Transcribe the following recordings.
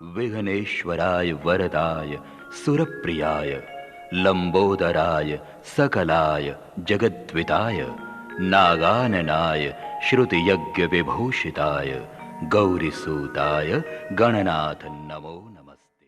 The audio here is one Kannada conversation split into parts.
विघ्नेश्वराय वरदाय सुरप्रियाय लंबोदराय सकलाय जगद्विताय नागाननाय श्रुतियज्ञविभूषिताय गौरीसूताय गणनाथ नमो नमस्ते।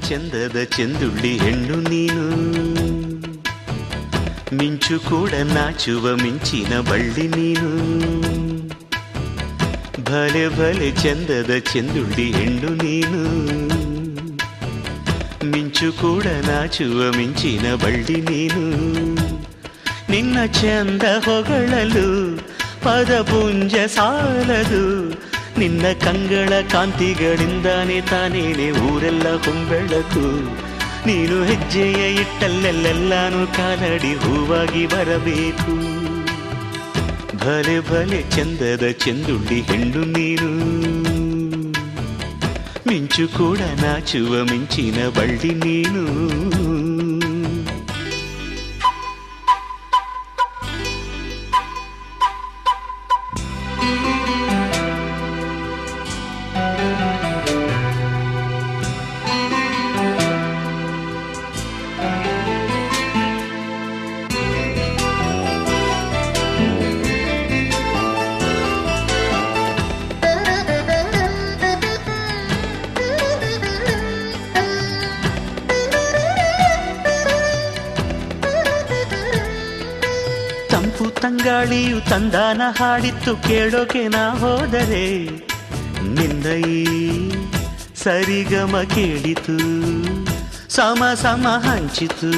ಚಂದದ ಚೆಂದುಳ್ಳಿ ಹೆಣ್ಣು ನೀನು, ಮಿಂಚು ಕೂಡ ನಾಚುವ ಮಿಂಚಿನ ಬಳ್ಳಿ ನೀನು. ಭಲೆ ಭಲೆ ಚಂದದ ಚೆಂದುಳ್ಳಿ ಹೆಣ್ಣು ನೀನು, ಮಿಂಚು ಕೂಡ ನಾಚುವ ಮಿಂಚಿನ ಬಳ್ಳಿ ನೀನು. ನಿನ್ನ ಚಂದ ಹೊಗಳಲು ಪದಪುಂಜ ಸಾಲದು, ನಿನ್ನ ಕಂಗಳ ಕಾಂತಿಗಳಿಂದಾನೆ ತಾನೇನೆ ಊರೆಲ್ಲ ಹೊಂಬೆಳಕು. ನೀನು ಹೆಜ್ಜೆಯ ಇಟ್ಟಲ್ಲೆಲ್ಲೆಲ್ಲಾನು ಕಾಲಡಿ ಹೂವಾಗಿ ಬರಬೇಕು. ಭಲೆ ಭಲೆ ಚಂದದ ಚೆಂದುಳ್ಳಿ ಹೆಣ್ಣು ನೀನು, ಮಿಂಚು ಕೂಡ ನಾಚುವ ಮಿಂಚಿನ ಬಳ್ಳಿ ನೀನು. ತಂಪು ತಂಗಾಳಿಯು ತಂದಾನ ಹಾಡಿತ್ತು ಕೇಳೋಕೆ ನಾ ಹೋದರೆ, ನಿನ್ನ ಈ ಸರಿಗಮ ಕೇಳಿತು ಸಮ ಸಮ ಹಂಚಿತು.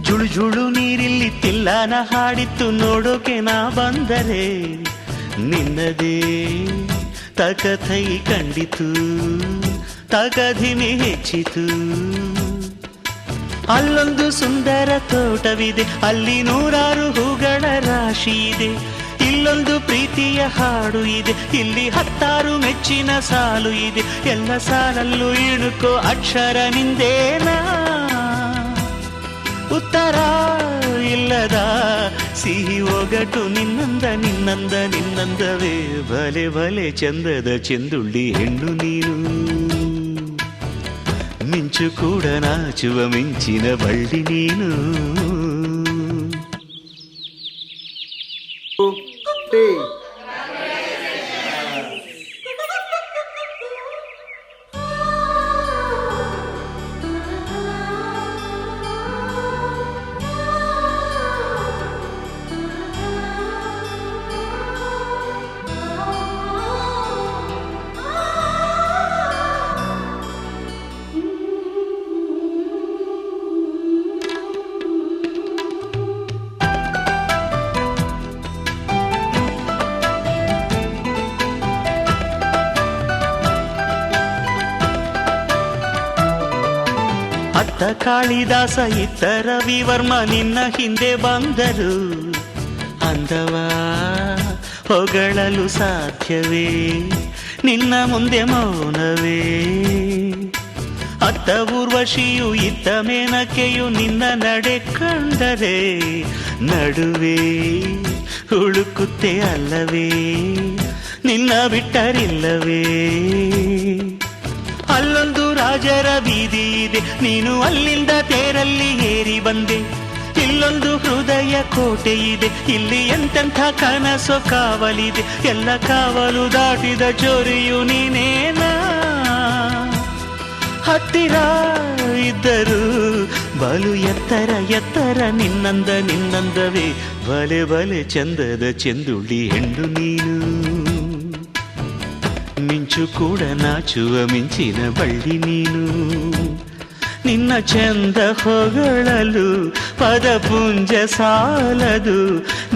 ಜುಳು ಜುಳು ನೀರಿಲ್ಲಿ ತಿಲ್ಲಾನ ಹಾಡಿತ್ತು ನೋಡೋಕೆ ನಾ ಬಂದರೆ, ನಿನ್ನದೇ ತಕಥೈ ಕಂಡಿತು ತಕಧಿಮಿ ಹೆಚ್ಚಿತು. ಅಲ್ಲೊಂದು ಸುಂದರ ತೋಟವಿದೆ, ಅಲ್ಲಿ ನೂರಾರು ಹೂಗಳ ರಾಶಿ ಇದೆ. ಇಲ್ಲೊಂದು ಪ್ರೀತಿಯ ಹಾಡು ಇದೆ, ಇಲ್ಲಿ 10 ಮೆಚ್ಚಿನ ಸಾಲು ಇದೆ. ಎಲ್ಲ ಸಾಲಲ್ಲೂ ಇಣುಕೋ ಅಕ್ಷರ ನಿಂದೇನಾ, ಉತ್ತರ ಇಲ್ಲದ ಸಿಹಿ ಒಗಟು ನಿನ್ನಂದ ನಿನ್ನಂದ ನಿನ್ನಂದವೇ. ಭಲೆ ಭಲೆ ಚಂದದ ಚೆಂದುಳ್ಳಿ ಹೆಣ್ಣು ನೀನು, ಮಿಂಚು ಕೂಡ ನಾಚುವ ಮಿಂಚಿನ ಬಳ್ಳಿ ನೀನು. ಅತ್ತ ಕಾಳಿದಾಸ ಇತ್ತ ರವಿವರ್ಮ ನಿನ್ನ ಹಿಂದೆ ಬಂದರು, ಅಂದವ ಹೊಗಳಲು ಸಾಧ್ಯವೇ ನಿನ್ನ ಮುಂದೆ ಮೌನವೇ. ಅತ್ತ ಊರ್ವಶಿಯು ಇತ್ತ ಮೇನಕೆಯು ನಿನ್ನ ನಡೆ ಕಂಡರೆ, ನಡುವೆ ಹುಡುಕುತ್ತೆ ಅಲ್ಲವೇ ನಿನ್ನ ಬಿಟ್ಟರಿಲ್ಲವೇ. ಅಲ್ಲೊಂದು ರಾಜರ ಬೀದಿ ಇದೆ, ನೀನು ಅಲ್ಲಿಂದ ತೇರಲ್ಲಿ ಏರಿ ಬಂದೆ. ಇಲ್ಲೊಂದು ಹೃದಯ ಕೋಟೆ ಇದೆ, ಇಲ್ಲಿ ಎಂತೆಂಥ ಕನಸು ಕಾವಲಿದೆ. ಎಲ್ಲ ಕಾವಲು ದಾಟಿದ ಚೋರಿಯು ನೀನೇನಾ, ಹತ್ತಿರ ಇದ್ದರು ಬಲು ಎತ್ತರ ಎತ್ತರ ನಿನ್ನಂದ ನಿನ್ನಂದವೇ. ಭಲೆ ಭಲೆ ಚಂದದ ಚೆಂದುಳ್ಳಿ ಹೆಣ್ಣು ನೀನು, ಮಿಂಚು ಕೂಡ ನಾಚುವ ಮಿಂಚಿನ ಬಳ್ಳಿ ನೀನು. ನಿನ್ನ ಚಂದ ಹೊಗಳಲು ಪದಪುಂಜ ಸಾಲದು,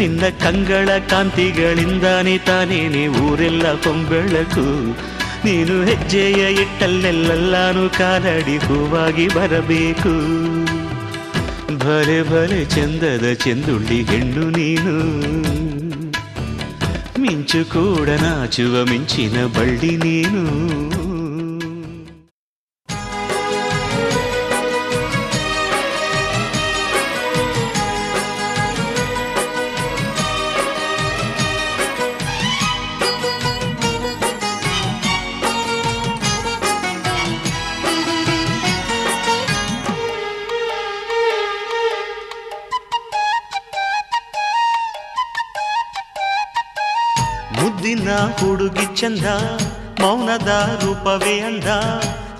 ನಿನ್ನ ಕಂಗಳ ಕಾಂತಿಗಳಿಂದಾನೆ ತಾನೇನೆ ಊರೆಲ್ಲ ಹೊಂಬೆಳಕು. ನೀನು ಹೆಜ್ಜೆಯ ಇಟ್ಟಲ್ಲೆಲ್ಲಾನು ಕಾಲಡಿ ಹೂವಾಗಿ ಬರಬೇಕು. ಭಲೆ ಭಲೆ ಚಂದದ ಚೆಂದುಳ್ಳಿ ಹೆಣ್ಣು ನೀನು, ಮಿಂಚು ಕೂಡ ನಾಚುವ ಮಿಂಚಿನ ಬಳ್ಳಿ ನೀನು. ಮುದ್ದಿನ ಹುಡುಗಿ ಚಂದ, ಮೌನದ ರೂಪವೇ ಅಂದ.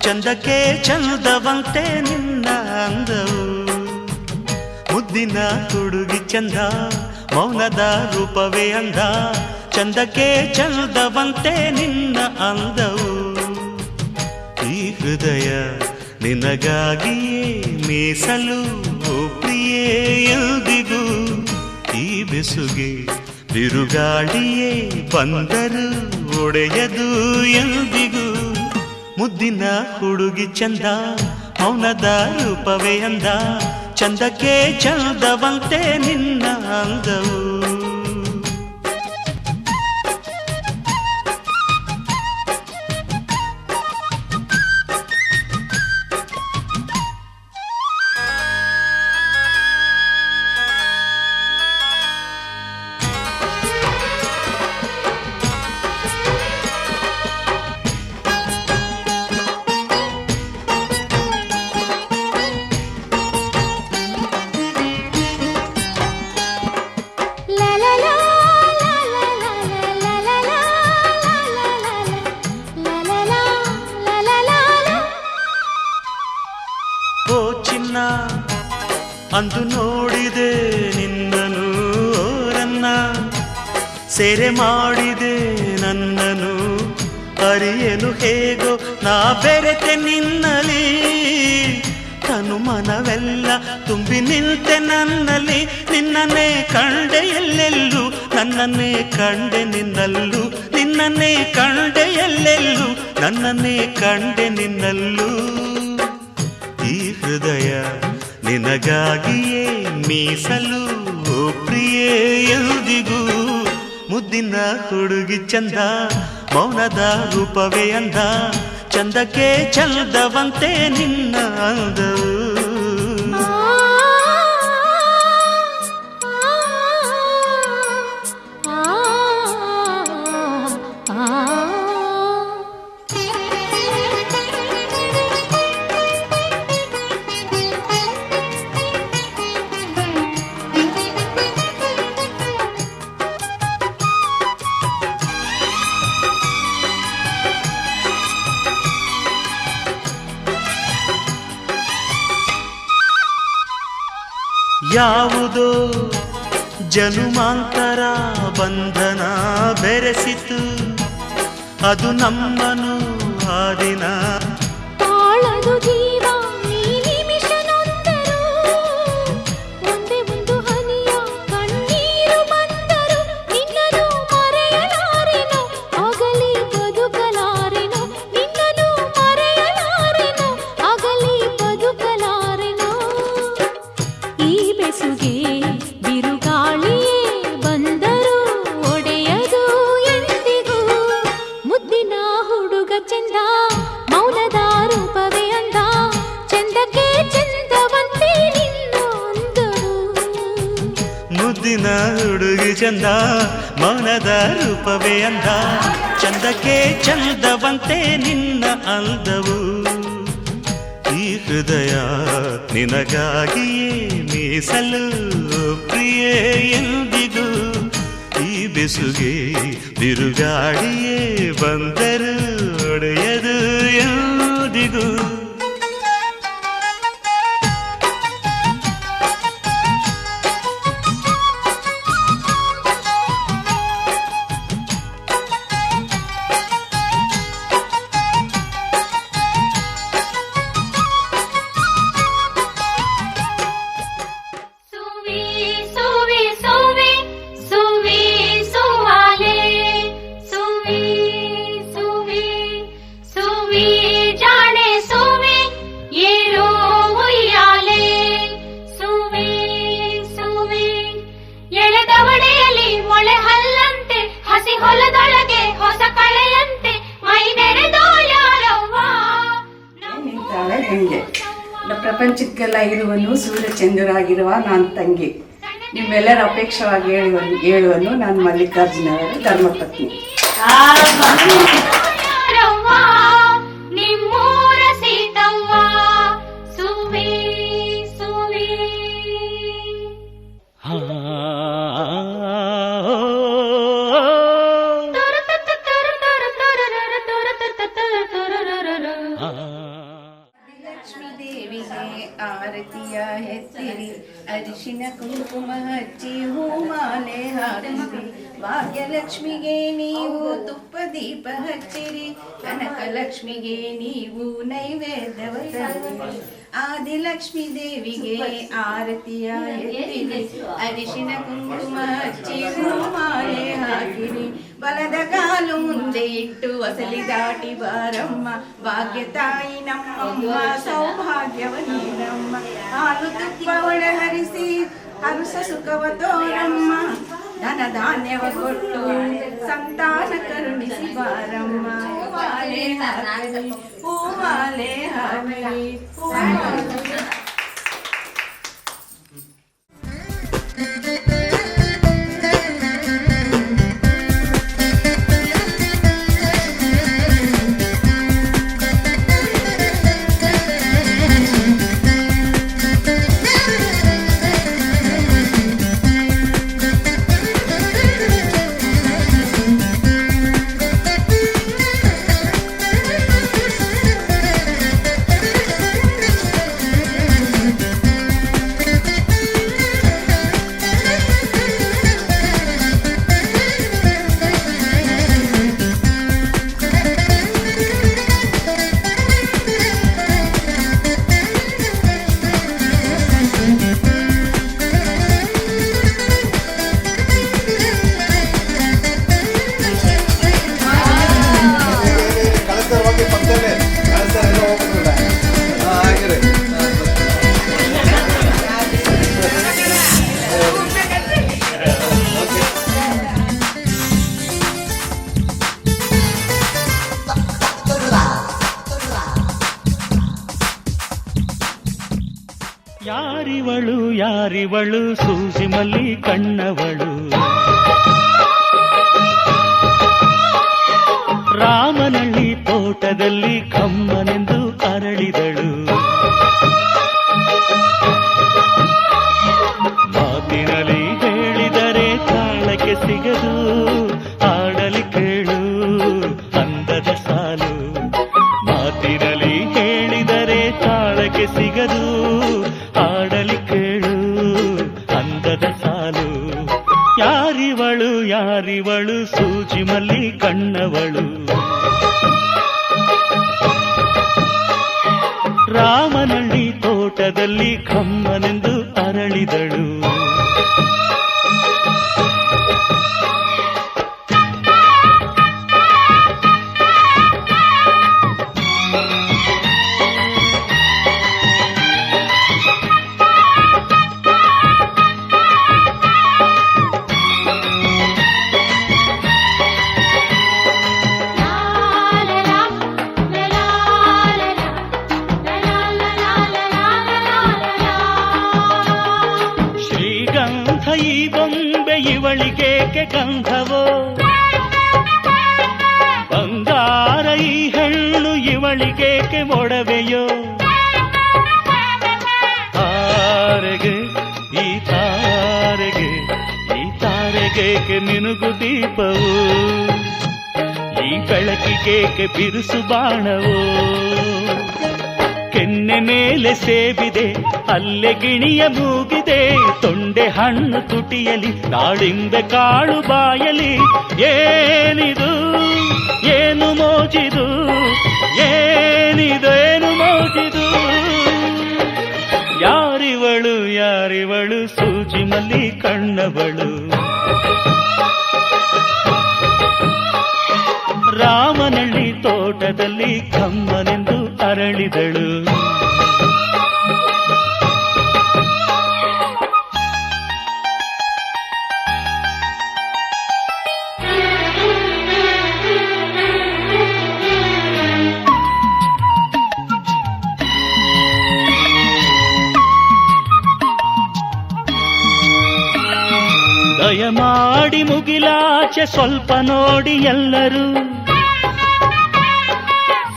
ಚಂದಕ್ಕೆ ಚಂದವಂತೆ ನಿನ್ನ ಅಂದವು. ಮುದ್ದಿನ ಹುಡುಗಿ ಚಂದ, ಮೌನದ ರೂಪವೇ ಅಂದ. ಚಂದಕ್ಕೆ ಚಂದವಂತೆ ನಿನ್ನ ಅಂದವು. ಈ ಹೃದಯ ನಿನಗಾಗಿಯೇ ಮೀಸಲು ಓ ಪ್ರಿಯೇ ಎಂದಿಗೂ. ಈ ಬೆಸುಗೆ ಬಿರುಗಾಳಿಯೇ ಬಂದರು ಒಡೆಯದು ಎಂದಿಗೂ. ಮುದ್ದಿನ ಹುಡುಗಿ ಚಂದ, ಮೌನದ ರೂಪವೇ ಅಂದ. ಚಂದಕ್ಕೆ ಚಂದವಂತೆ ನಿನ್ನ ಅಂದವು. ಅಂದು ನೋಡಿದೆ ನಿನ್ನನು ನನ್ನ, ಸೆರೆ ಮಾಡಿದೆ ನನ್ನನು. ಅರಿಯಲು ಹೇಗೋ ನಾ ಬೆರೆತೆ ನಿನ್ನಲಿ. ತನು ಮನವೆಲ್ಲ ತುಂಬಿ ನಿಂತೆ ನನ್ನಲ್ಲಿ. ನಿನ್ನನ್ನೇ ಕಂಡೆ ಎಲ್ಲೆಲ್ಲೂ, ನನ್ನನ್ನೇ ಕಂಡೆ ನಿನ್ನಲ್ಲೂ. ನಿನ್ನನ್ನೇ ಕಂಡೆ ಎಲ್ಲೆಲ್ಲೂ, ನನ್ನನ್ನೇ ಕಂಡೆ ನಿನ್ನಲ್ಲೂ. ಈ ಹೃದಯ ನಿನಗಾಗಿಯೇ ಮೀಸಲು ಓ ಪ್ರಿಯೇ ಎಂದಿಗೂ. ಮುದ್ದಿನ ಹುಡುಗಿ ಚಂದ, ಮೌನದ ರೂಪವೇ ಅಂದ. ಚಂದಕ್ಕೆ ಚಂದವಂತೆ ನಿನ್ನ ಅಂದವು. ಯಾವುದೋ ಜನುಮಾಂತರ ಬಂಧನ ಬೆರೆಸಿತು, ಅದು ನಮ್ಮನು ಆ ದಿನ. ತಾಳದು ಜೀವ ಈ ನಿಮಿಷ ನೊಂದರು, ಒಂದೇ ಒಂದು ಹನಿಯ ಕಣ್ಣೀರು ಬಂದರು. ನಿನ್ನನು ಮರೆಯಲಾರೆನು, ಅಗಲಿ ಬದುಕಲಾರೆನು. ನಿನ್ನನು ಮರೆಯಲಾರೆನು, ಅಗಲಿ ಬದುಕಲಾರೆನು. ಈ ಬೆಸುಗೆ ಬಿರುಗಾಳಿಯೇ ಬಂದರು ಒಡೆಯದು ಎಂದಿಗೂ. ಮುದ್ದಿನ ಹುಡುಗ ಚಂದ, ಮೌನದ ರೂಪವೇ ಅಂದ. ಚಂದಕ್ಕೆ ಚಂದವಂತೆ ನಿನ್ನ ಅಂದವು. ಮುದ್ದಿನ ಹುಡುಗಿ ಚಂದ, ಮೌನದ ರೂಪವೇ ಅಂದ. ಚಂದಕ್ಕೆ ಚಂದವಂತೆ ನಿನ್ನ ಅಂದವು. ಈ ಹೃದಯ ನಿನಗಾಗಿಯೇ ಮೀಸಲು ಪ್ರಿಯೇ ಎಂದಿಗೂ. ಈ ಬೆಸುಗೆ ಬಿರುಗಾಳಿಯೇ ಬಂದರು ಒಡೆಯದು ಎಂದಿಗೂ. ಹೆಂಗೆ ಪ್ರಪಂಚಕ್ಕೆಲ್ಲ ಇರುವನು ಸೂರ್ಯಚಂದ್ರರಾಗಿರುವ ನಾನು ತಂಗಿ. ನಿಮ್ಮೆಲ್ಲರ ಅಪೇಕ್ಷವಾಗಿ ಹೇಳುವನು ನಾನು ಮಲ್ಲಿಕಾರ್ಜುನವರ ಧರ್ಮಪತ್ನಿ. ಆ ಹಚ್ಚಿ ಹೂಮಾಲೆ ಹಾಕಿರಿ, ಭಾಗ್ಯಲಕ್ಷ್ಮಿಗೆ ನೀವು ತುಪ್ಪ ದೀಪ ಹಚ್ಚಿರಿ, ಕನಕಲಕ್ಷ್ಮಿಗೆ ನೀವು ನೈವೇದ್ಯವ ತರಿರಿ, ಆದಿಲಕ್ಷ್ಮೀ ದೇವಿಗೆ ಆರತಿಯ ಎತ್ತಿರಿ, ಅರಿಶಿನ ಕುಂಕುಮ ಹಚ್ಚಿ ಹೂಮಾಲೆ ಹಾಕಿರಿ, ಬಲದ ಕಾಲು ಮುಂದೆ ಇಟ್ಟು ವಸಲಿ ದಾಟಿ ಬಾರಮ್ಮ, ಭಾಗ್ಯ ತಾಯಿ ನಮ್ಮಮ್ಮ ಸೌಭಾಗ್ಯವ ನೀಡಮ್ಮ, ಹಾಲು ತುಪ್ಪ ಒಳಹರಿಸಿ ಹರುಸ ಸುಖವ ತೋರಮ್ಮ, ಧನ ಧಾನ್ಯವ ಕೊಟ್ಟು ಸಂತಾನ ಕರುಣಿಸಿ ಬಾರಮ್ಮ, ಹೂಮಾಲೆ ಹಾಕಿರಿ, ಹೂಮಾಲೆ ಹಾಕಿರಿ, ಹೂಮಾಲೆ. ಯಾರಿವಳು ಯಾರಿವಳು ಸೂಸಿ ಮಲ್ಲಿ ಕಣ್ಣವಳು, ರಾಮನಳ್ಳಿ ತೋಟದಲ್ಲಿ ಕಮ್ಮನೆಂದು ಅರಳಿದಳು, ಮಾತಿನಲ್ಲಿ ಹೇಳಿದರೆ ತಾಳಕ್ಕೆ ಸಿಗದು, ಆಡಲಿ ಕೇಳು ಅಂದದ ಸಾಲು, ಮಾತಿನಲ್ಲಿ ಹೇಳಿದರೆ ತಾಳಕ್ಕೆ ಸಿಗದು, ಆಡಲಿ ಕೇಳು ಅಂದದ ಸಾಲು, ಯಾರಿವಳು ಯಾರಿವಳು ಸೂಜಿ ಮಲ್ಲಿ ಕಣ್ಣವಳು, ರಾಮನಳ್ಳಿ ತೋಟದಲ್ಲಿ ಕಮ್ಮನೆಂದು ಅರಳಿದಳು. ಈ ಬೊಂಬೆ ಇವಳಿಗೇಕೆ ಗಂಧವೋ, ಬಂಗಾರ ಈ ಹೆಣ್ಣು ಇವಳಿಗೇಕೆ ಒಡವೆಯೋ, ತಾರೆಗೆ ಈ ತಾರೆಗೆ ಈ ತಾರೆಗೇಕೆ ಮಿನುಗು ದೀಪವು, ಈ ಬೆಳಕಿಗೇಕೆ ಬಿರುಸು ಬಾಣವೋ, ಕೆನ್ನೆ ಮೇಲೆ ಸೇಬಿದೆ ಅಲ್ಲೆ ಗಿಣಿಯ ಮೂಗಿದೆ, ತೊಂಡೆ ಹಣ್ಣು ತುಟಿಯಲಿ ದಾಳಿಂಬೆ ಕಾಳು ಬಾಯಲಿ, ಏನಿದು ಏನು ಮೋಜಿದು, ಏನಿದು ಏನು ಮೋಜಿದು, ಯಾರಿವಳು ಯಾರಿವಳು ಸೂಜಿ ಮಲ್ಲಿ ಕಣ್ಣವಳು, ರಾಮನಳ್ಳಿ ತೋಟದಲ್ಲಿ ಕಮ್ಮನೆಂದು ಅರಳಿದಳು. ದಯಮಾಡಿ ಮುಗಿಲಾಚೆ ಸ್ವಲ್ಪ ನೋಡಿ ಎಲ್ಲರೂ,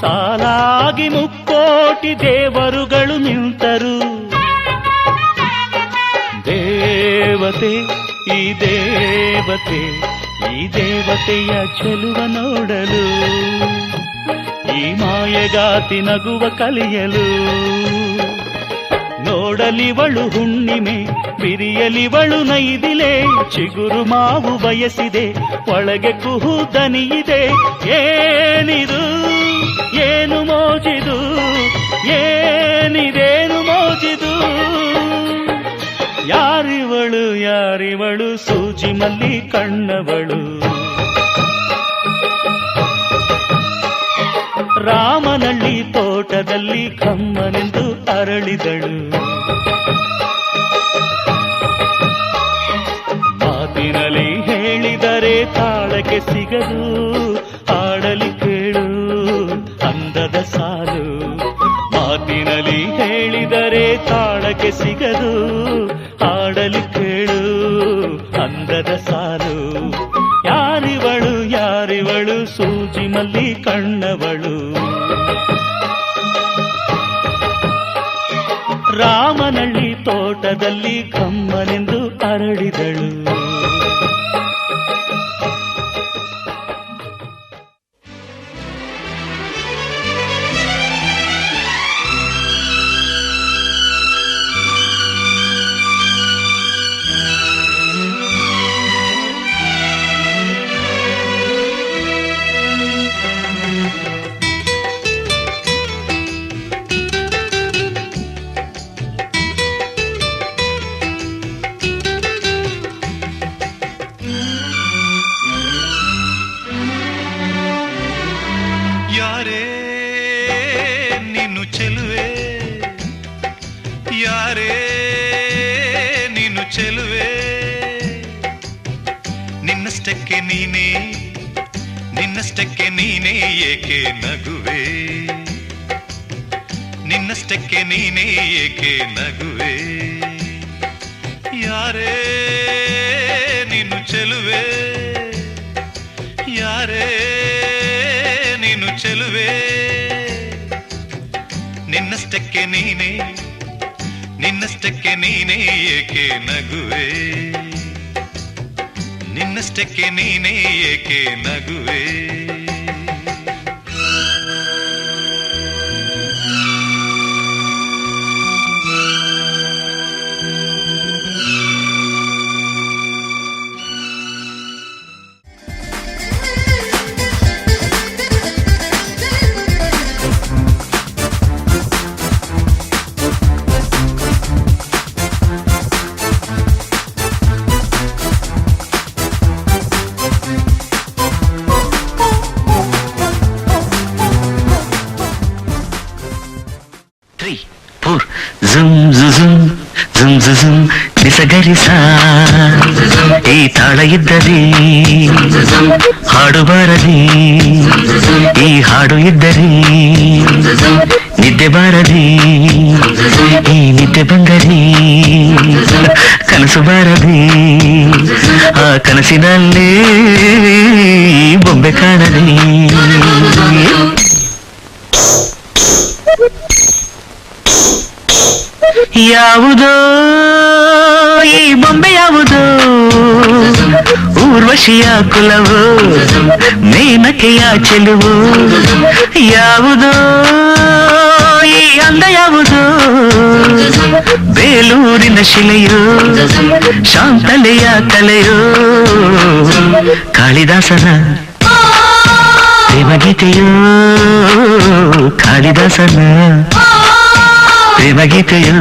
ಸಾಲಾಗಿ ಮುಕ್ಕೋಟಿ ದೇವರುಗಳು ನಿಂತರು, ದೇವತೆ ಈ ದೇವತೆ ಈ ದೇವತೆಯ ಚೆಲುವ ನೋಡಲು, ಈ ಮಾಯಗಾತಿ ನಗುವ ಕಲಿಯಲು, ನೋಡಲಿವಳು ಹುಣ್ಣಿಮೆ, ಬಿರಿಯಲಿವಳು ನೈದಿಲೆ. ಚಿಗುರು ಮಾವು ಬಯಸಿದೆ, ಒಳಗೆ ಕುಹು ದನಿಯಿದೆ. ಏನಿದು ಏನು ಮೋಜಿದು, ಏನಿದೇನು ಮೋಜಿದು. ಯಾರಿವಳು ಯಾರಿವಳು, ಸೂಜಿ ಮಲ್ಲಿ ಕಣ್ಣವಳು. ರಾಮನಳ್ಳಿ ತೋಟದಲ್ಲಿ ಕಮ್ಮನೆಂದು ಅರಳಿದಳು. ಮಾತಿನಲ್ಲಿ ಹೇಳಿದರೆ ತಾಳಕ್ಕೆ ಸಿಗದು, ಹಾಡಲಿ ಕೇಳು ಅಂದದ ಸಾಲು. ಮಾತಿನಲ್ಲಿ ಹೇಳಿದರೆ ತಾಳಕ್ಕೆ ಸಿಗದು, ಹಾಡಲಿ ಕೇಳು ಅಂದದ ಸಾಲು. ಯಾರಿವಳು ಯಾರಿವಳು, ಸೂಜಿ ಮಲ್ಲಿ ಕಣ್ಣವಳು. ರಾಮನಳ್ಳಿ ತೋಟದಲ್ಲಿ ಕಮ್ಮನೆಂದು ಅರಳಿದಳು. ನಿನ್ನಷ್ಟಕ್ಕೆ ನೀನೇ ಏಕೆ ನಗುವೆ, ನಿನ್ನಷ್ಟಕ್ಕೆ ನೀನೇ ಏಕೆ ನಗುವೆ. ಯಾರೇ ನೀನು ಚೆಲುವೆ, ಯಾರೇ ನೀನು ಚೆಲುವೆ. ನಿನ್ನಷ್ಟಕ್ಕೆ ನೀನೇ, ನಿನ್ನಷ್ಟಕ್ಕೆ ನೀನೇ ಏಕೆ ನಗುವೆ, ನಿನ್ನಷ್ಟಕ್ಕೆ ನೀನೇ ಏಕೆ ನಗುವೆ. ನಿಸಗರಿಸ ಈ ತಾಳ ಇದ್ದರೆ ಹಾಡು ಬಾರದೆ, ಈ ಹಾಡು ಇದ್ದರೆ ನಿದ್ದೆ ಬಾರದೆ, ಈ ನಿದ್ದೆ ಬಂದರೆ ಕನಸು ಬಾರದೆ. ಆ ಕನಸಿನಲ್ಲಿ ಬೊಂಬೆ ಕಾಣದೆ. ಯಾವುದೋ ಈ ಬೊಂಬೆ ಯಾವುದೋ, ಊರ್ವಶಿಯ ಕುಲವು ಮೇನಕೆಯ ಚೆಲುವು. ಯಾವುದೋ ಈ ಅಂದ ಯಾವುದು, ಬೇಲೂರಿನ ಶಿಲೆಯೋ ಶಾಂತಲೆಯ ಕಲೆಯೋ. ಕಾಳಿದಾಸನ ಪ್ರೇಮಗೀತೆಯೋ, ಕಾಳಿದಾಸನ ಪ್ರೇಮಗೀತೆಯೋ.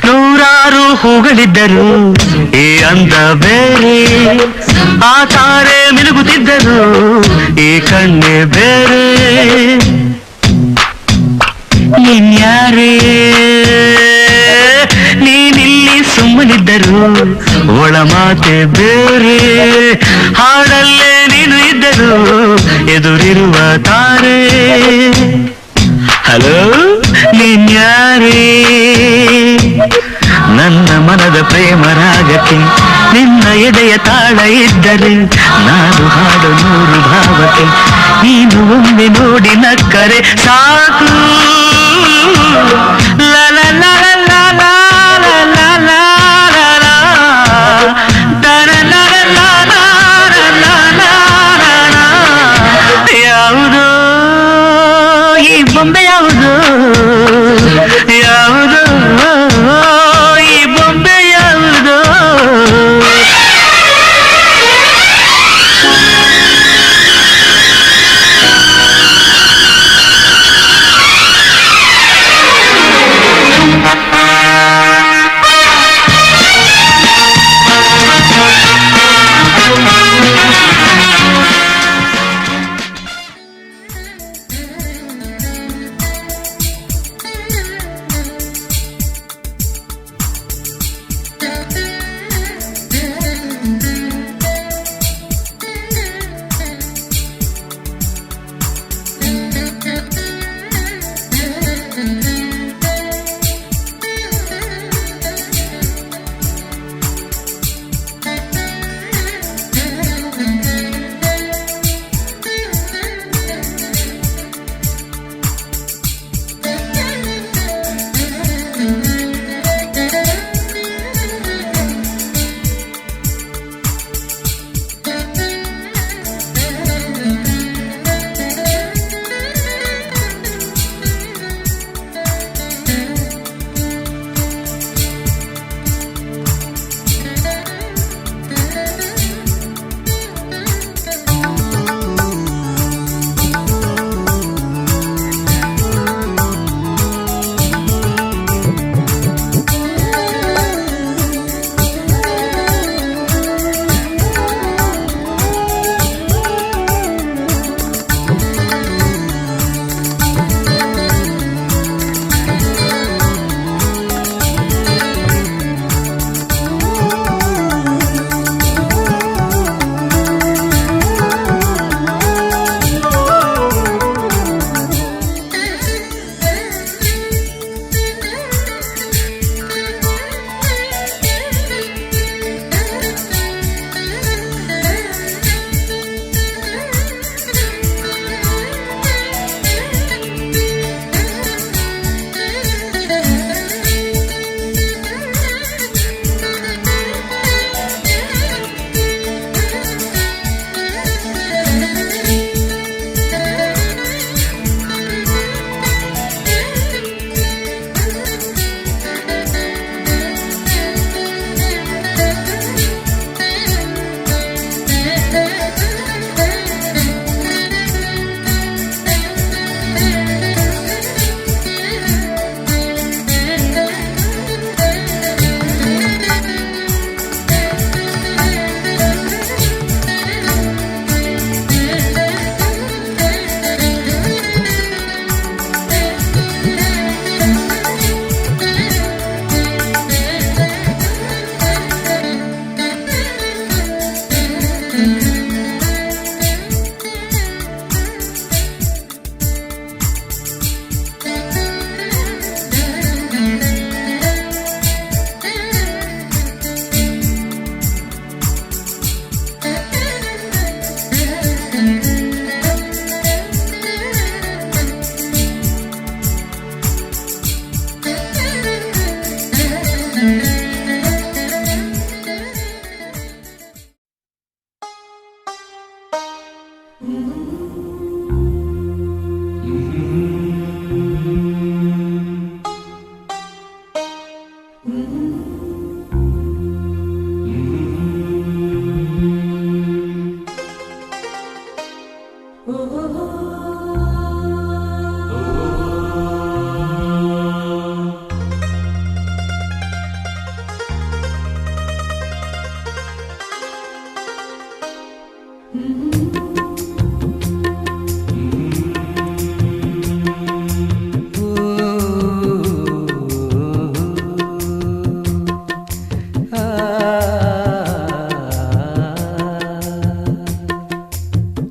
ನೂರಾರು ಹೂಗಳಿದ್ದರು ಈ ಅಂದ ಬೇರೆ, ಆ ತಾರೆ ಮಿನುಗುತ್ತಿದ್ದರು ಈ ಕಣ್ಣೆ ಬೇರೆ. ನೀನ್ಯಾರೇ ನೀನಿಲ್ಲಿ ಸುಮ್ಮನಿದ್ದರು ಒಳ ಮಾತೆ ಬೇರೆ. ಹಾಡಲ್ಲೇ ನೀನು ಇದ್ದರು ಎದುರಿರುವ ತಾರೆ. ಹಲೋ ನೀನ್ಯಾರೇ, ನನ್ನ ಮನದ ಪ್ರೇಮ ರಾಗಕ್ಕೆ ನಿನ್ನ ಎದೆಯ ತಾಳ ಇದ್ದರೆ ನಾನು ಹಾಡು ನೂರು ಭಾವಕ್ಕೆ ನೀನು ಒಮ್ಮೆ ನೋಡಿ ನಕ್ಕರೆ ಸಾಕು ಲಲ ಲಲ ಲಲ ಲಲ ಲಲ ದರ ಲಲ ಲಲ ಲಲ ಯಾವುದೋ ಈ ಬೊಂಬೆ ಯಾವುದೋ ಯಾವುದೋ ಈ ಬೊಂಬೆ ಯಾವುದೋ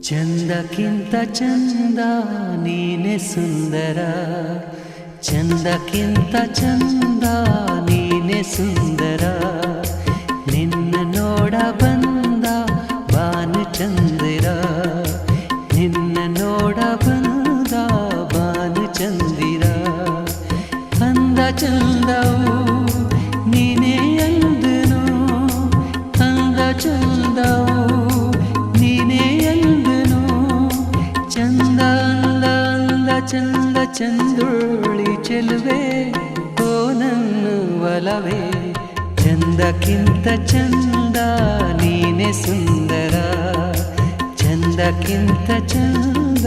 ಚಂದಕ್ಕಿಂತ ಚಂದ ನೀನೆ ಸುಂದರ, ಚಂದಕ್ಕಿಂತ ಚಂದ ನೀನೆ ನೀನೆ ಸುಂದರ ನಿನ್ನ ನೋಡ ಬಂದ ಬಾನು ಚಂದಿರ ನಿನ್ನ ನೋಡ ಬಂದ ಬಾನು ಚಂದಿರ ಅಂದ ಚಂದವು ನೀನೇ ಅಂದನು ಅಂದ ಚಂದವು ನೀನೇ ಅಂದನು ಚಂದ ಅಂದ ಅಂದ ಚಂದ ಚಂದುಳ್ಳಿ ಚೆಲುವೆ ಓ ನನ್ನ ಒಲವೇ ಚಂದಕ್ಕಿಂತ ಚಂದ ನೀನೆ ಸುಂದರ ಚಂದಕ್ಕಿಂತ ಚಂದ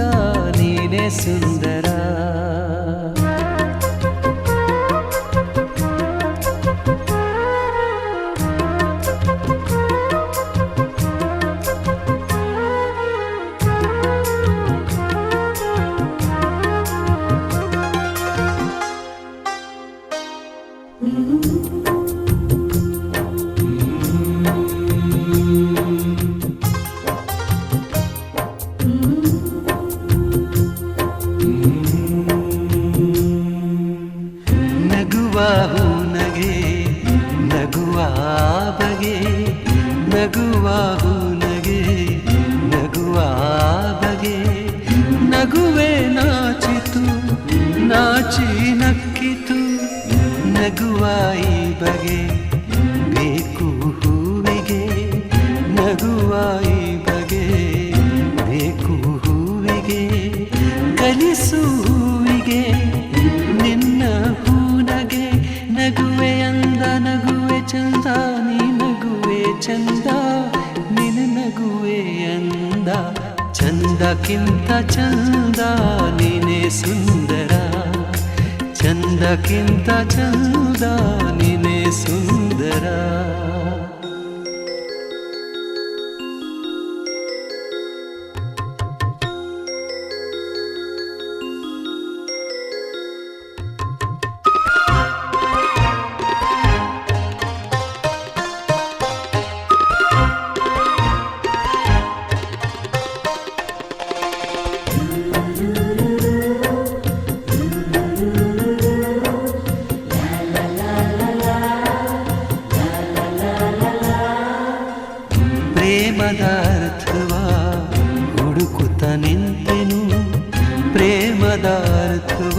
ನೀನೆ ಸುಂದರ ನಗುವಾಹು ನಗೆ ನಗುವ ಬಗೆ ನಗುವೆ ನಾಚಿತು ನಾಚಿ ನಕ್ಕಿತು ನಗುವ ಈ ಬಗೆ ಬೇಕು ಹೂವಿಗೆ ನಗುವ ಈ ಬಗೆ ಬೇಕು ಹೂವಿಗೆ ಕಲಿಸು ಹೂವಿಗೆ ನಿನ್ನ ಹೂನಗೆ ನಗುವೆ ಅಂದ ನಗುವೆ ಚಂದ ನೀ ನಗುವೆ ಚಂದ ನಿನ್ನ ನಗುವೆ ಅಂದ ಚಂದಕ್ಕಿಂತ ಚಂದ ನೀನೇ ಸುಂದರ ಚಂದಕ್ಕಿಂತ ಚಂದ ನೀನೇ ಸುಂದರ ಪ್ರೇಮದ ಅರ್ಥವ ಹುಡುಕುತ್ತ ನಿಂತೆನು ಪ್ರೇಮದ ಅರ್ಥವ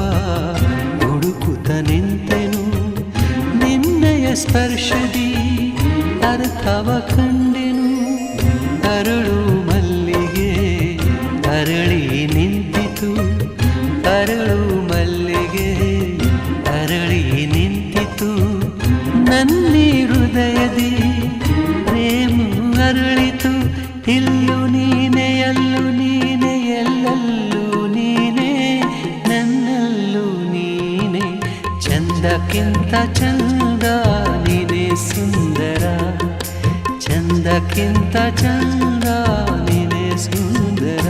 ಹುಡುಕುತ್ತ ನಿಂತೆನು ನಿನ್ನಯ ಸ್ಪರ್ಶದಿ ಅರ್ಥವ ಕಂಡೆನು ಅರಳು ಮಲ್ಲಿಗೆ ಅರಳಿ ನಿಂತಿತು ಅರಳು ಮಲ್ಲಿಗೆ ಅರಳಿ ನಿಂತಿತು ನನ್ನಿ ಹೃದಯದಿ ಪ್ರೇಮ ಅರಳಿತು ಇಲ್ಲು ನೀನೆ ಅಲ್ಲು ನೀನೆ ಎಲ್ಲಲ್ಲೂ ನೀನೆ ನನ್ನಲ್ಲೂ ನೀನೆ ಚಂದಕ್ಕಿಂತ ಚಂದ ನೀನೆ ಸುಂದರ ಚಂದಕ್ಕಿಂತ ಚಂದ ನೀನೆ ಸುಂದರ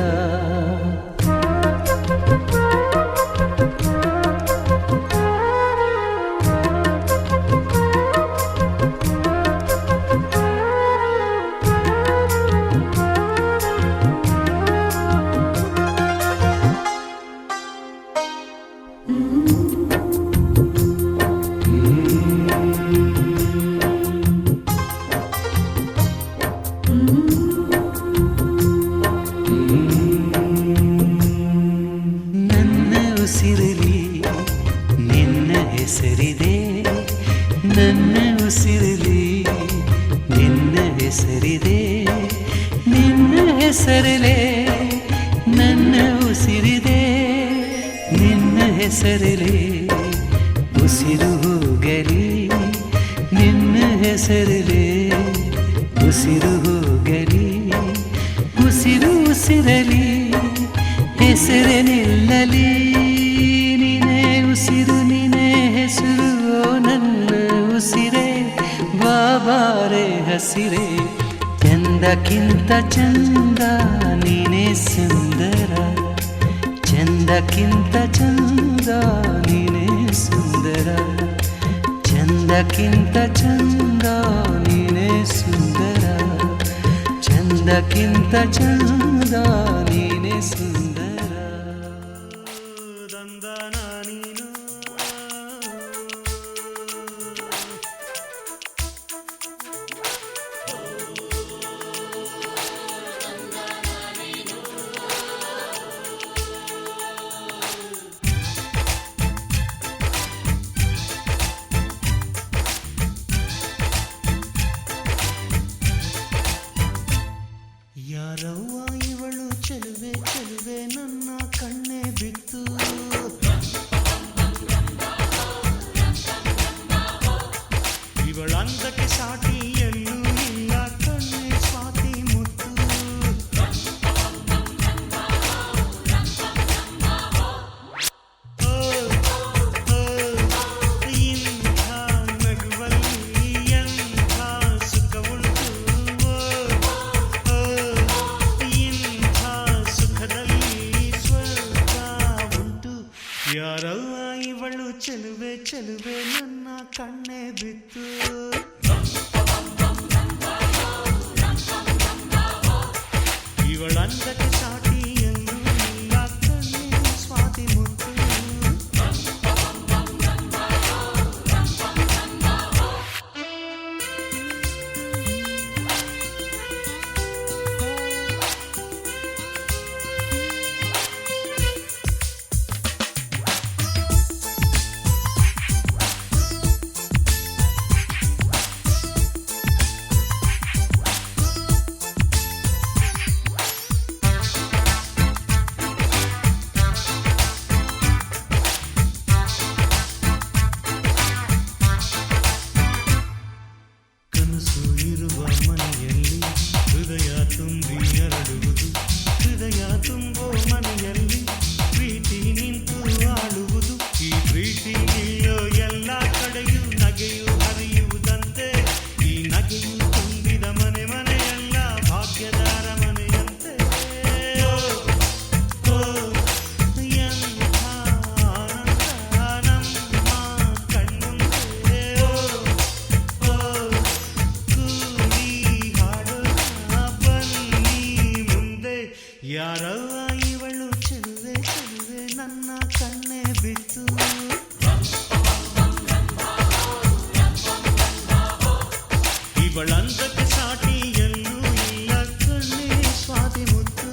ನಿನ್ನ ಹೆಸರಿದೆ ನನ್ನ ಉಸಿರಲಿ ನಿನ್ನ ಹೆಸರಿದೆ ನಿನ್ನ ಹೆಸರಲೆ ನನ್ನ ಉಸಿರಿದೆ ನಿನ್ನ ಹೆಸರಲೆ ಉಸಿರು ಹೋಗಲಿ ನಿನ್ನ ಹೆಸರಲೆ ಉಸಿರು ಹೋಗಲಿ ಉಸಿರು ಉಸಿರಲಿ ಹೆಸರೇ ನಿಲ್ಲಲಿ ನೀನೇ ಉಸಿರು ನೀನೇ ಹೆಸರು ನನ್ನ ಉಸಿರೇ ಬಾಬಾರೆ ಹಸಿರೇ ಚಂದಕ್ಕಿಂತ ಚಂದ ನೀನೇ ಸುಂದರ ಚಂದಕ್ಕಿಂತ ಚಂದ ನೀನೇ ಸುಂದರ ಚಂದಕ್ಕಿಂತ ಚಂದ ನೀನೇ ಸುಂದರ ಚಂದಕ್ಕಿಂತ ಚಂದ ನೀನೇ ಸುಂದರ ದಂದನ ನೀನು ಯಾರವ್ವ ಇವಳು ಚೆಲುವೆ ಚೆಲುವೆ ನನ್ನ ಕಣ್ಣೆ ಬಿತ್ತು. ಇವಳಂದಕ್ಕೆ ಸಾಟಿ ಎಲ್ಲೂ ಇಲ್ಲ ಕಣ್ಣೆ ಸ್ವಾತಿ ಮುತ್ತು. ಇಂಥ ನಗುವಲ್ಲಿ ಎಂಥ ಸುಖವುಂಟು. ಇಂಥ ಸುಖದಲ್ಲಿ ಸ್ವರ್ಗ ಉಂಟು. ಯಾರವ್ವ ಇವಳು ಚೆಲುವೆ ಚೆಲುವೆ ನನ್ನ ಕಣ್ಣೆ ಬಿತ್ತು. ಇವಳಂದಕ್ಕೆ ಸಾಟಿ ಎಲ್ಲೂ ಇಲ್ಲ ಕಣ್ಣೆ ಸ್ವಾತಿ ಮುತ್ತು. ಕನಸು ಇರುವ ಮನೆಯಲ್ಲಿ ಹೃದಯ ತುಂಬಿ ಹರಡುವುದು. ಹೃದಯ ತುಂಬೋ ಮನೆಯಲ್ಲಿ ಪ್ರೀತಿ ನಿಂತು ಆಳುವುದು. ಈ ಪ್ರೀತಿ ಇಲ್ಲೋ ಎಲ್ಲ ಕಡೆಯೂ ನಗೆಯು ಹರಿಯುವುದಂತೆ. ಈ ನಗೆಯು ತುಂಬಿದ ಮನೆ ಮನೆಯೆಲ್ಲ ಭಾಗ್ಯದಾರ ಮನೆಯಂತೆ. ಎಂಥ ಆನಂದ ನಮ್ಮ ಕಣ್ಣುಂದೆ. ಕೂಡಿ ಹಾಡೋಣ ಬನ್ನಿ ಮುಂದೆ. ಯಾರವ್ವ ಇವಳು ಚೆಲುವೆ ಚೆಲುವೆ ನನ್ನ ಕಣ್ಣೆ ಬಿತ್ತು. ಇವಳಂದಕ್ಕೆ ಸಾಟಿ ಎಲ್ಲೂ ಇಲ್ಲ ಕಣ್ಣೆ ಸ್ವಾತಿ ಮುತ್ತು.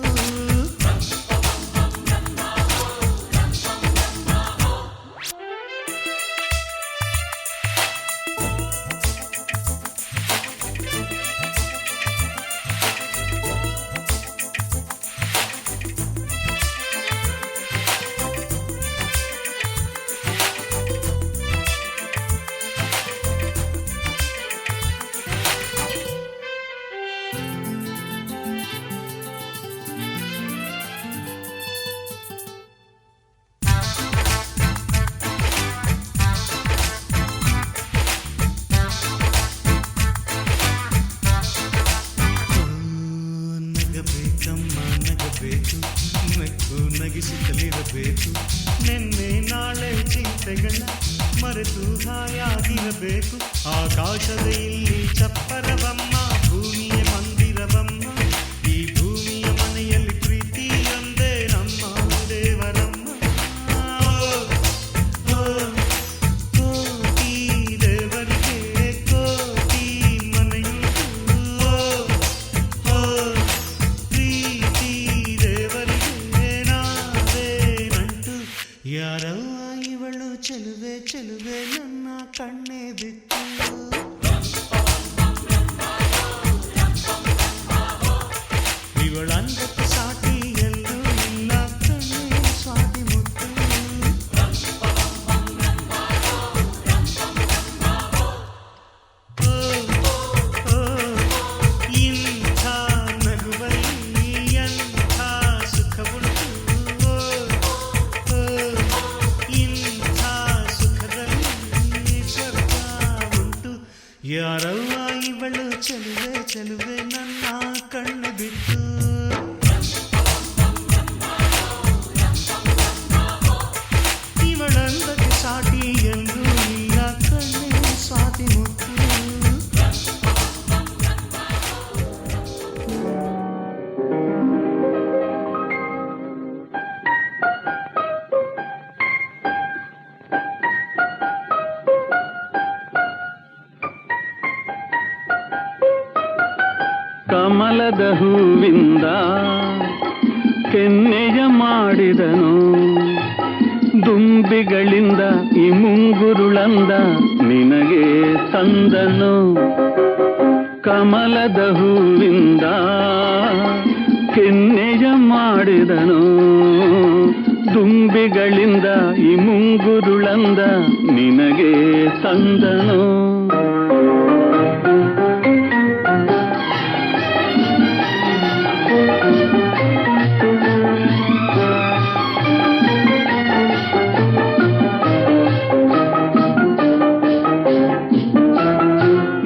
ನಗಬೇಕಮ್ಮ ನಗಬೇಕು, ನಕ್ಕು ನಗಿಸುತ್ತಲಿರಬೇಕು. ನಿನ್ನೆ ನಾಳೆ ಚಿಂತೆಗಳ ಮರೆತು ಹಾಯಾಗಿರಬೇಕು. ಆಕಾಶದ ಇಲ್ಲಿ ಚಪ್ಪರವಮ್ಮ, ಭೂಮಿಯ ಮಂದಿರವಮ್ಮ. ಈ ಭೂಮಿಯ ಮನೆಯಲ್ಲಿ ಪ್ರೀತಿಯೊಂದೇ ನಮ್ಮ ದೇವರಮ್ಮ. ಕೋಟಿ ದೇವರಿಗೆ ಕೋಟಿ ಮನೆಯುಂಟು. ಪ್ರೀತಿ ದೇವರಿಗೆ ನಾವೇ ನಂಟು. ಯಾರವ್ವ ಇವಳು ಚೆಲುವೆ ಚೆಲುವೆ ನನ್ನ ಕಣ್ಣೆ ಬಿತ್ತು. ಇವಳಂದಕ್ಕೆ ಸಾಟಿ ಎಲ್ಲೂ ಇಲ್ಲ ಕಣ್ಣೆ ಸ್ವಾತಿ ಮುತ್ತು. ಇಂಥ ನಗುವಲ್ಲಿ ಎಂಥ ಸುಖವುಂಟು. ಇಂಥ ಸುಖದಲ್ಲಿ ಸ್ವರ್ಗ ಉಂಟು. ಯಾರವ್ವ ಇವಳು ಚೆಲುವೆ ಚೆಲುವೆ ನನ್ನ ಕಣ್ಣು ಬಿತ್ತು. ಇವಳಂದಕ್ಕೆ ಸಾಟಿ ಎಲ್ಲೂ ಇಲ್ಲ ಕಣ್ಣೆ ಸ್ವಾತಿ ಮುತ್ತು. ಕಮಲದ ಹೂವಿಂದ ಕೆನ್ನೆಯ ಮಾಡಿದನು, ದುಂಬಿಗಳಿಂದ ಈ ಮುಂಗುರುಳಂದ ನಿನಗೆ ತಂದನು. ಕಮಲದ ಹೂವಿಂದ ಕೆನ್ನೆಯ ಮಾಡಿದನು, ದುಂಬಿಗಳಿಂದ ಈ ಮುಂಗುರುಳಂದ ನಿನಗೆ ತಂದನು.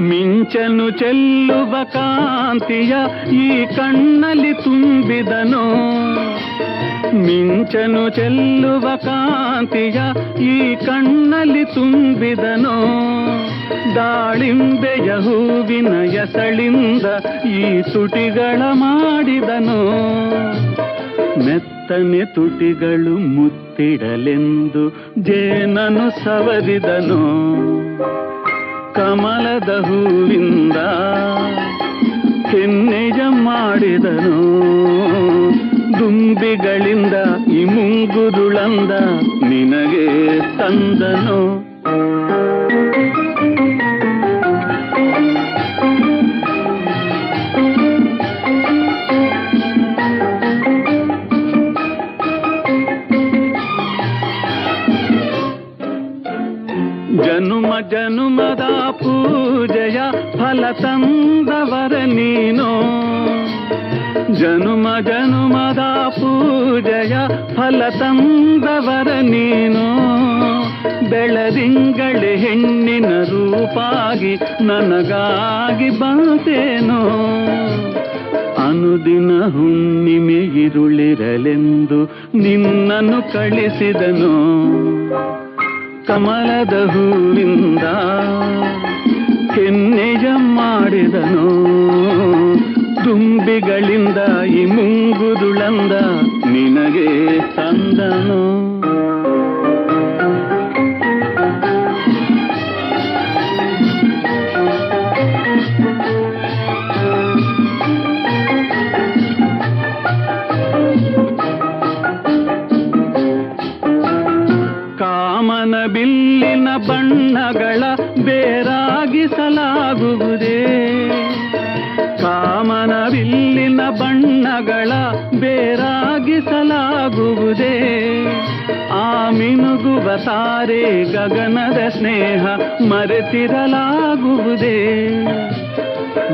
ಮಿಂಚನು ಚೆಲ್ಲುವ ಕಾಂತಿಯ ಈ ಕಣ್ಣಲ್ಲಿ ತುಂಬಿದನು, ಮಿಂಚನು ಚೆಲ್ಲುವ ಕಾಂತಿಯ ಈ ಕಣ್ಣಲ್ಲಿ ತುಂಬಿದನು. ದಾಳಿಂಬೆಯ ಹೂವಿನ ಎಸಳಿಂದ ಈ ತುಟಿಗಳ ಮಾಡಿದನು, ಮೆತ್ತನೆ ತುಟಿಗಳು ಮುತ್ತಿಡಲೆಂದು ಜೇನನು ಸವರಿದನು. ಕಮಲದ ಹೂವಿಂದ ಕೆನ್ನೆಯ ಮಾಡಿದನು, ದುಂಬಿಗಳಿಂದ ಈ ಮುಂಗುರುಳಂದ ನಿನಗೆ ತಂದನು. ಜನುಮ ಜನುಮದ ಪೂಜೆಯ ಫಲ ತಂದವರ ನೀನು, ಜನುಮ ಜನುಮದ ಪೂಜೆಯ ಫಲ ತಂದವರ ನೀನು. ಬೆಳದಿಂಗಳೆ ಹೆಣ್ಣಿನ ರೂಪಾಗಿ ನನಗಾಗಿ ಬಂತೇನೋ, ಅನುದಿನ ಹುಣ್ಣಿಮೆ ಇರುಳಿರಲೆಂದು ನಿನ್ನನ್ನು ಕಳಿಸಿದನು. ಕಮಲದ ಹೂವಿಂದ ಕೆನ್ನೆಯ ಮಾಡಿದನು, ದುಂಬಿಗಳಿಂದ ಈ ಮುಂಗುರುಳಂದ ನಿನಗೆ ತಂದನು. ಕಾಮನ ಬಿಲ್ಲಿನ ಬಣ್ಣಗಳ ಬೇರಾಗಿಸಲಾಗುವುದೇ, ಕಾಮನ ಬಿಲ್ಲಿನ ಬಣ್ಣಗಳ ಬೇರಾಗಿಸಲಾಗುವುದೇ. ಆ ಮಿನುಗುವ ತಾರೆ ಗಗನದ ಸ್ನೇಹ ಮರೆತಿರಲಾಗುವುದೇ.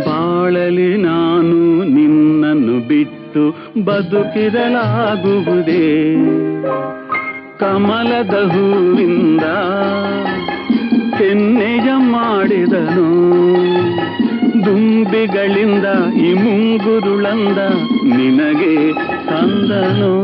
ಬಾಳಲಿ ನಾನು ನಿನ್ನನ್ನು ಬಿಟ್ಟು ಬದುಕಿರಲಾಗುವುದೇ. ಕಮಲದ ಹೂವಿಂದ ಕೆನ್ನೆಯ ಮಾಡಿದನು, ದುಂಬಿಗಳಿಂದ ಈ ಮುಂಗುರುಳಂದ ನಿನಗೆ ತಂದನು.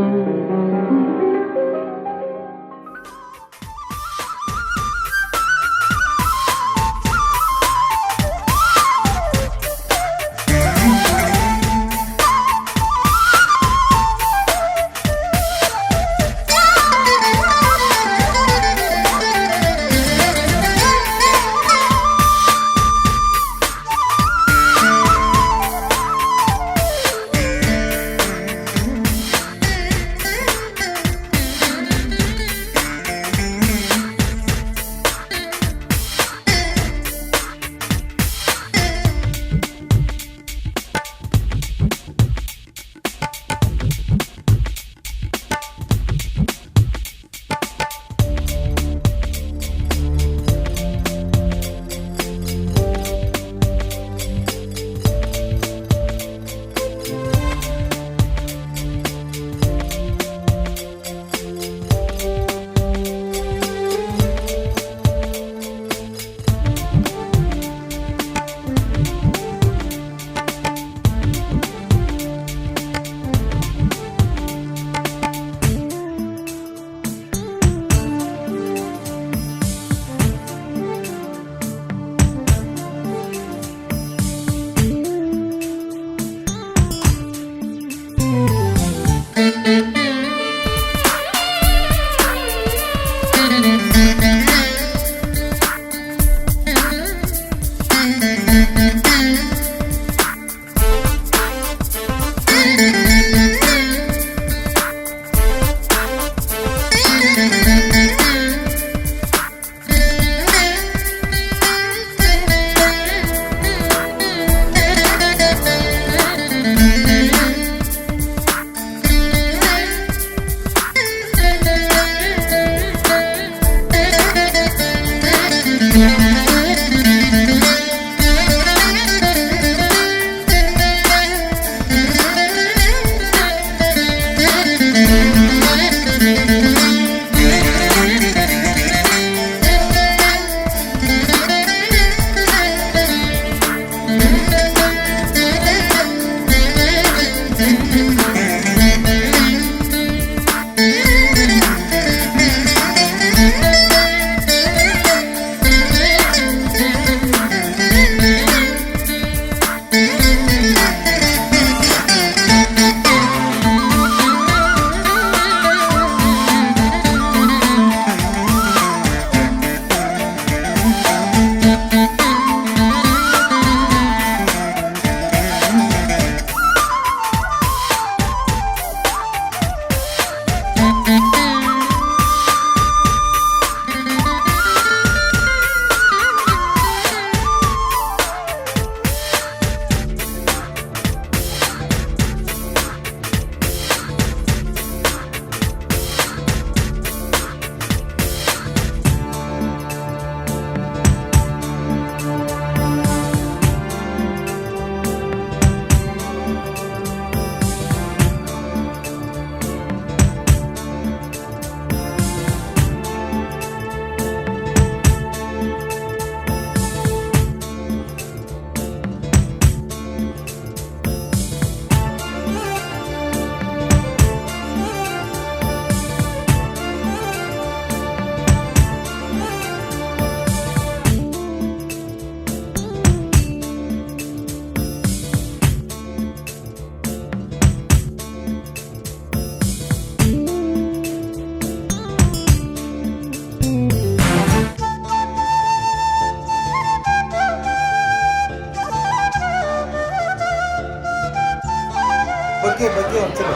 ಬಗ್ಗೆ ಒಂದ್ಸಲ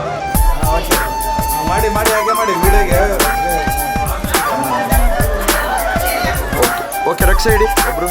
ಮಾಡಿ ಹಾಗೆ ಮಾಡಿ ವಿಡಿಯೋಗೆ. ಓಕೆ ರಕ್ಷಾ ಇಡಿ ಒಬ್ರು